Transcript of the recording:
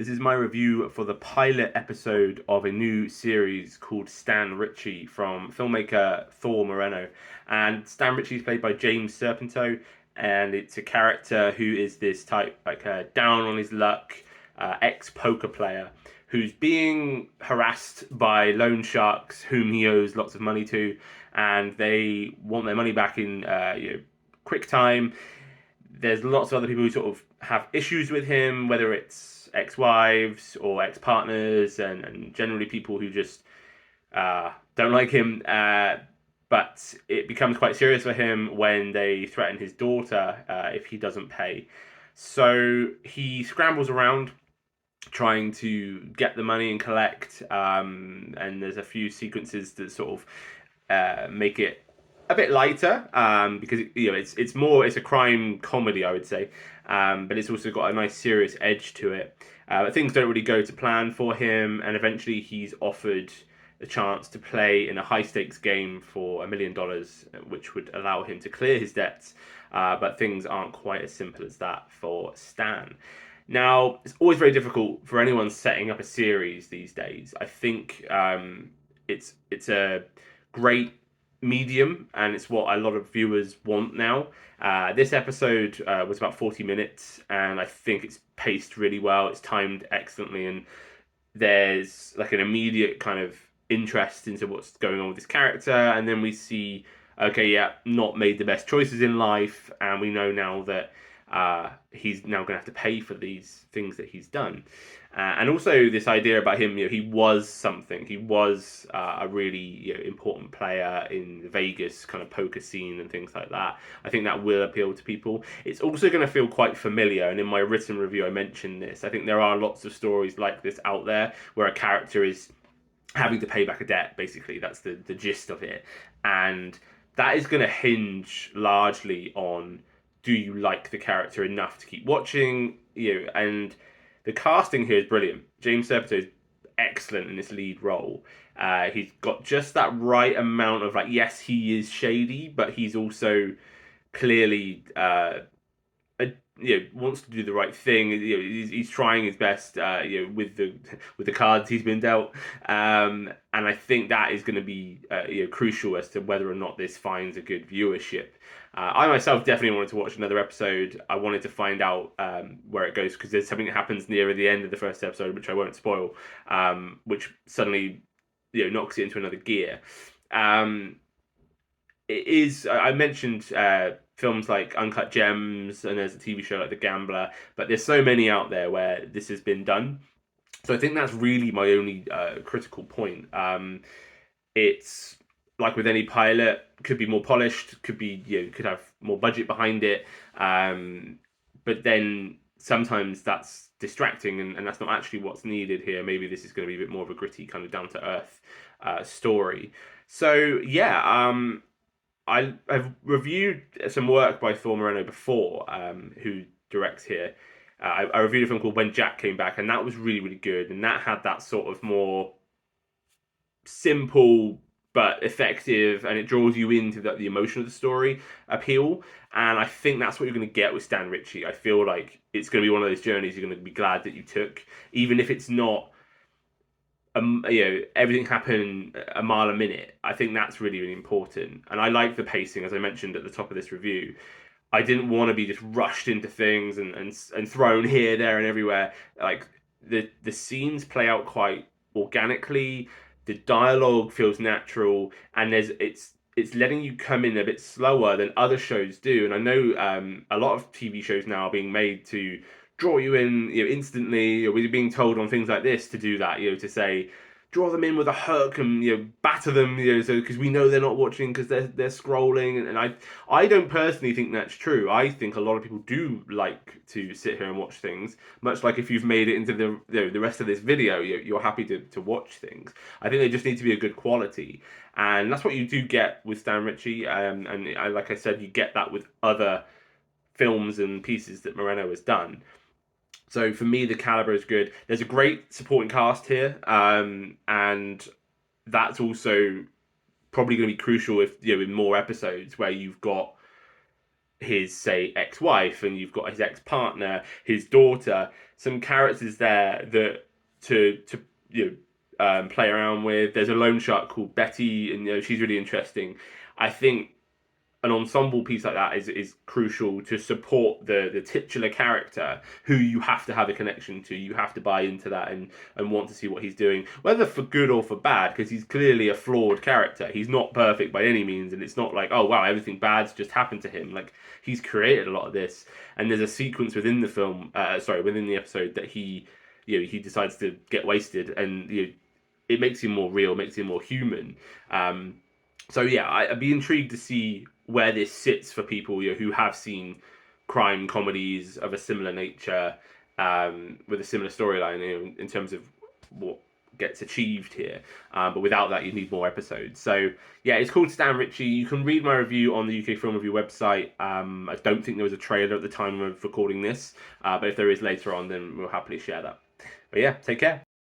This is my review for the pilot episode of a new series called Stan Ritchie from filmmaker Thor Moreno. And Stan Ritchie is played by James Serpento, and it's a character who is this type, like a down on his luck ex-poker player who's being harassed by loan sharks whom he owes lots of money to, and they want their money back in quick time. There's lots of other people who sort of have issues with him, whether it's ex-wives or ex-partners, and generally people who just don't like him. But it becomes quite serious for him when they threaten his daughter if he doesn't pay. So he scrambles around trying to get the money and collect. And there's a few sequences that sort of make it a bit lighter, because it's a crime comedy, I would say, but it's also got a nice serious edge to it. But things don't really go to plan for him, and eventually he's offered a chance to play in a high stakes game for $1 million, which would allow him to clear his debts. But things aren't quite as simple as that for Stan. Now, it's always very difficult for anyone setting up a series these days. I think it's a great medium, and it's what a lot of viewers want now. This episode was about 40 minutes, and I think it's paced really well. It's timed excellently, and there's like an immediate kind of interest into what's going on with this character. And then we see, okay, yeah, not made the best choices in life, and we know now that he's now going to have to pay for these things that he's done. And also this idea about him, he was something. He was a really important player in the Vegas kind of poker scene and things like that. I think that will appeal to people. It's also going to feel quite familiar. And in my written review, I mentioned this. I think there are lots of stories like this out there where a character is having to pay back a debt, basically. That's the gist of it. And that is going to hinge largely on, do you like the character enough to keep watching? And the casting here is brilliant. James Serpento is excellent in this lead role. He's got just that right amount of, like, yes, he is shady, but he's also clearly wants to do the right thing. He's trying his best with the cards he's been dealt, and I think that is going to be crucial as to whether or not this finds a good viewership. I myself definitely wanted to watch another episode. I wanted to find out where it goes, because there's something that happens near the end of the first episode, which I won't spoil, which suddenly knocks it into another gear. It is. I mentioned films like Uncut Gems, and there's a TV show like The Gambler, but there's so many out there where this has been done. So I think that's really my only critical point. It's like with any pilot, could be more polished, could be could have more budget behind it, but then sometimes that's distracting, and that's not actually what's needed here. Maybe this is going to be a bit more of a gritty, kind of down to earth story. So yeah, I've reviewed some work by Thor Moreno before, who directs here. I reviewed a film called When Jack Came Back, and that was really, really good. And that had that sort of more simple but effective, and it draws you into the emotion of the story appeal. And I think that's what you're going to get with Stan Ritchie. I feel like it's going to be one of those journeys you're going to be glad that you took, even if it's not everything happened a mile a minute. I think that's really, really important. And I like the pacing, as I mentioned at the top of this review. I didn't want to be just rushed into things and thrown here, there, and everywhere. Like the scenes play out quite organically. The dialogue feels natural, and it's letting you come in a bit slower than other shows do. And I know a lot of TV shows now are being made to draw you in instantly. We're being told on things like this to do that, to say, draw them in with a hook and batter them, so because we know they're not watching because they're scrolling. And I don't personally think that's true. I think a lot of people do like to sit here and watch things, much like if you've made it into the rest of this video, you're happy to watch things. I think they just need to be a good quality, and that's what you do get with Stan Ritchie. Like I said, you get that with other films and pieces that Moreno has done. So for me, the caliber is good. There's a great supporting cast here, and that's also probably going to be crucial if in more episodes where you've got his, say, ex-wife, and you've got his ex-partner, his daughter. some characters there that to you know play around with. There's a loan shark called Betty, and she's really interesting. I think an ensemble piece like that is crucial to support the titular character who you have to have a connection to. You have to buy into that and want to see what he's doing, whether for good or for bad, because he's clearly a flawed character. He's not perfect by any means, and it's not like, oh wow, everything bad's just happened to him. Like, he's created a lot of this, and there's a sequence within the film, within the episode, that he decides to get wasted, and it makes him more real, makes him more human. So yeah, I'd be intrigued to see where this sits for people who have seen crime comedies of a similar nature, with a similar storyline, in terms of what gets achieved here. But without that, you need more episodes. So yeah, it's called Stan Ritchie. You can read my review on the UK Film Review website. I don't think there was a trailer at the time of recording this, but if there is later on, then we'll happily share that. But yeah, take care.